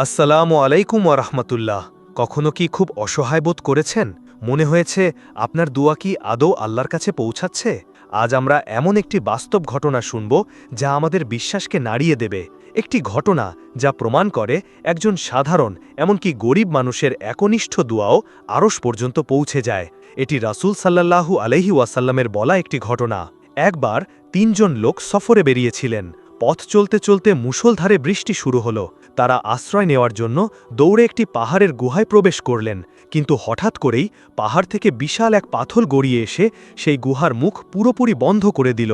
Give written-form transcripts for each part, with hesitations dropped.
আসসালামু আলাইকুম ওয়ারাহমাতুল্লাহ। কখনো কি খুব অসহায় বোধ করেছেন? মনে হয়েছে আপনার দোয়া কি আদৌ আল্লাহর কাছে পৌঁছাচ্ছে? আজ আমরা এমন একটি বাস্তব ঘটনা শুনব যা আমাদের বিশ্বাসকে নাড়িয়ে দেবে। একটি ঘটনা যা প্রমাণ করে একজন সাধারণ এমনকি গরিব মানুষের একনিষ্ঠ দোয়াও আরশ পর্যন্ত পৌঁছে যায়। এটি রাসূল সাল্লাল্লাহু আলাইহি ওয়াসাল্লামের বলা একটি ঘটনা। একবার তিনজন লোক সফরে বেরিয়েছিলেন। পথ চলতে চলতে মুষলধারে বৃষ্টি শুরু হলো। তারা আশ্রয় নেওয়ার জন্য দৌড়ে একটি পাহাড়ের গুহায় প্রবেশ করলেন, কিন্তু হঠাৎ করেই পাহাড় থেকে বিশাল এক পাথর গড়িয়ে এসে সেই গুহার মুখ পুরোপুরি বন্ধ করে দিল।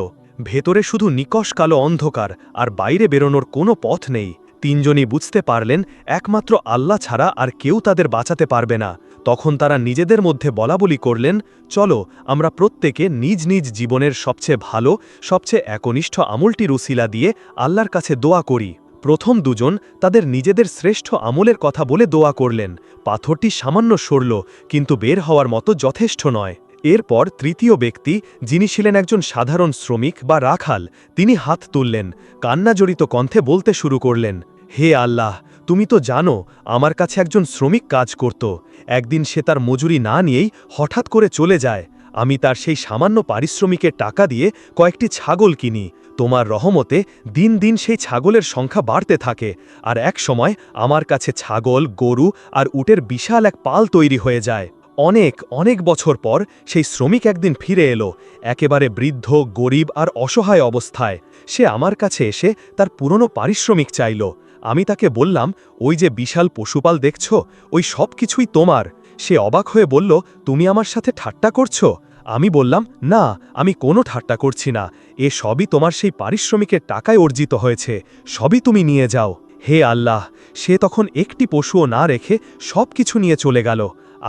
ভেতরে শুধু নিকষ কালো অন্ধকার, আর বাইরে বেরোনোর কোনো পথ নেই। তিনজনই বুঝতে পারলেন একমাত্র আল্লাহ ছাড়া আর কেউ তাদের বাঁচাতে পারবে না। তখন তারা নিজেদের মধ্যে বলাবলি করলেন, চলো আমরা প্রত্যেকে নিজ নিজ জীবনের সবচেয়ে ভালো, সবচেয়ে একনিষ্ঠ আমলটির উসিলা দিয়ে আল্লাহর কাছে দোয়া করি। প্রথম দুজন তাদের নিজেদের শ্রেষ্ঠ আমলের কথা বলে দোয়া করলেন। পাথরটি সামান্য সরল, কিন্তু বের হওয়ার মতো যথেষ্ট নয়। এরপর তৃতীয় ব্যক্তি, যিনি ছিলেন একজন সাধারণ শ্রমিক বা রাখাল, তিনি হাত তুললেন, কান্নাজড়িত কণ্ঠে বলতে শুরু করলেন, হে আল্লাহ, তুমি তো জানো আমার কাছে একজন শ্রমিক কাজ করত। একদিন সে তার মজুরি না নিয়েই হঠাৎ করে চলে যায়। আমি তার সেই সামান্য পারিশ্রমিকের টাকা দিয়ে কয়েকটি ছাগল কিনি। তোমার রহমতে দিন দিন সেই ছাগলের সংখ্যা বাড়তে থাকে, আর এক সময় আমার কাছে ছাগল, গরু আর উটের বিশাল এক পাল তৈরি হয়ে যায়। অনেক অনেক বছর পর সেই শ্রমিক একদিন ফিরে এলো, একেবারে বৃদ্ধ, গরিব আর অসহায় অবস্থায়। সে আমার কাছে এসে তার পুরনো পারিশ্রমিক চাইল। আমি তাকে বললাম, ওই যে বিশাল পশুপাল দেখছ, ওই সব কিছুই তোমার। সে অবাক হয়ে বলল, তুমি আমার সাথে ঠাট্টা করছো? আমি বললাম, না, আমি কোনো ঠাট্টা করছি না। এ সবই তোমার সেই পারিশ্রমিকের টাকায় অর্জিত হয়েছে, সবই তুমি নিয়ে যাও। হে আল্লাহ! সে তখন একটি পশুও না রেখে সব কিছু নিয়ে চলে গেল।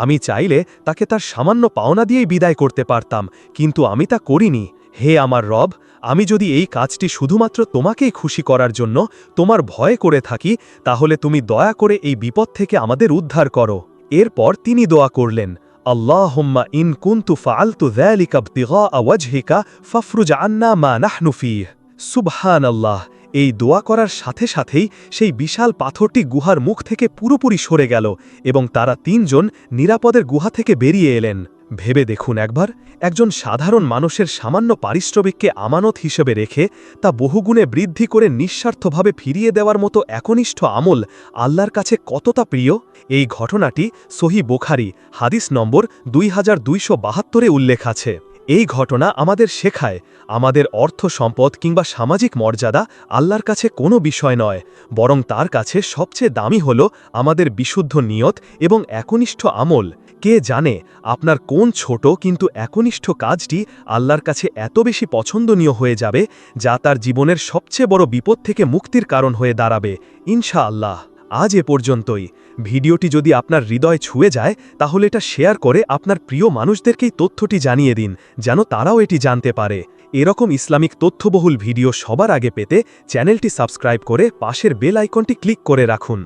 আমি চাইলে তাকে তার সামান্য পাওনা দিয়েই বিদায় করতে পারতাম, কিন্তু আমি তা করিনি। হে আমার রব, আমি যদি এই কাজটি শুধুমাত্র তোমাকেই খুশি করার জন্য তোমার ভয়ে করে থাকি, তাহলে তুমি দয়া করে এই বিপদ থেকে আমাদের উদ্ধার করো। এরপর তিনি দোয়া করলেন, আল্লাহুম্মা ইন কুনতু ফাআলতু যালিকা ইবতিগাআ ওয়াজহিকা ফাফরুজ আন্না মা নাহনু ফীহ। সুবহানাল্লাহ! এই দোয়া করার সাথে সাথেই সেই বিশাল পাথরটি গুহার মুখ থেকে পুরোপুরি সরে গেল এবং তারা তিনজন নিরাপদের গুহা থেকে বেরিয়ে এলেন। ভেবে দেখুন একবার, একজন সাধারণ মানুষের সামান্য পারিশ্রমিককে আমানত হিসেবে রেখে তা বহুগুণে বৃদ্ধি করে নিঃস্বার্থভাবে ফিরিয়ে দেওয়ার মতো একনিষ্ঠ আমল আল্লাহর কাছে কতটা প্রিয়। এই ঘটনাটি সহিহ বুখারী হাদিস নম্বর 2272 উল্লেখ আছে। এই ঘটনা আমাদের শেখায়, আমাদের অর্থ সম্পদ কিংবা সামাজিক মর্যাদা আল্লাহর কাছে কোনো বিষয় নয়, বরং তার কাছে সবচেয়ে দামি হল আমাদের বিশুদ্ধ নিয়ত এবং একনিষ্ঠ আমল। কে জানে আপনার কোন ছোট কিন্তু একনিষ্ঠ কাজটি আল্লাহর কাছে এত বেশি পছন্দনীয় হয়ে যাবে, যা তার জীবনের সবচেয়ে বড় বিপদ থেকে মুক্তির কারণ হয়ে দাঁড়াবে ইনশাআল্লাহ। আজ এ পর্যন্তই। ভিডিওটি যদি আপনার হৃদয় ছুঁয়ে যায়, তাহলে এটা শেয়ার করে আপনার প্রিয় মানুষদেরকেই তথ্যটি জানিয়ে দিন, যেন তারাও এটি জানতে পারে। এরকম ইসলামিক তথ্যবহুল ভিডিও সবার আগে পেতে চ্যানেলটি সাবস্ক্রাইব করে পাশের বেল আইকনটি ক্লিক করে রাখুন।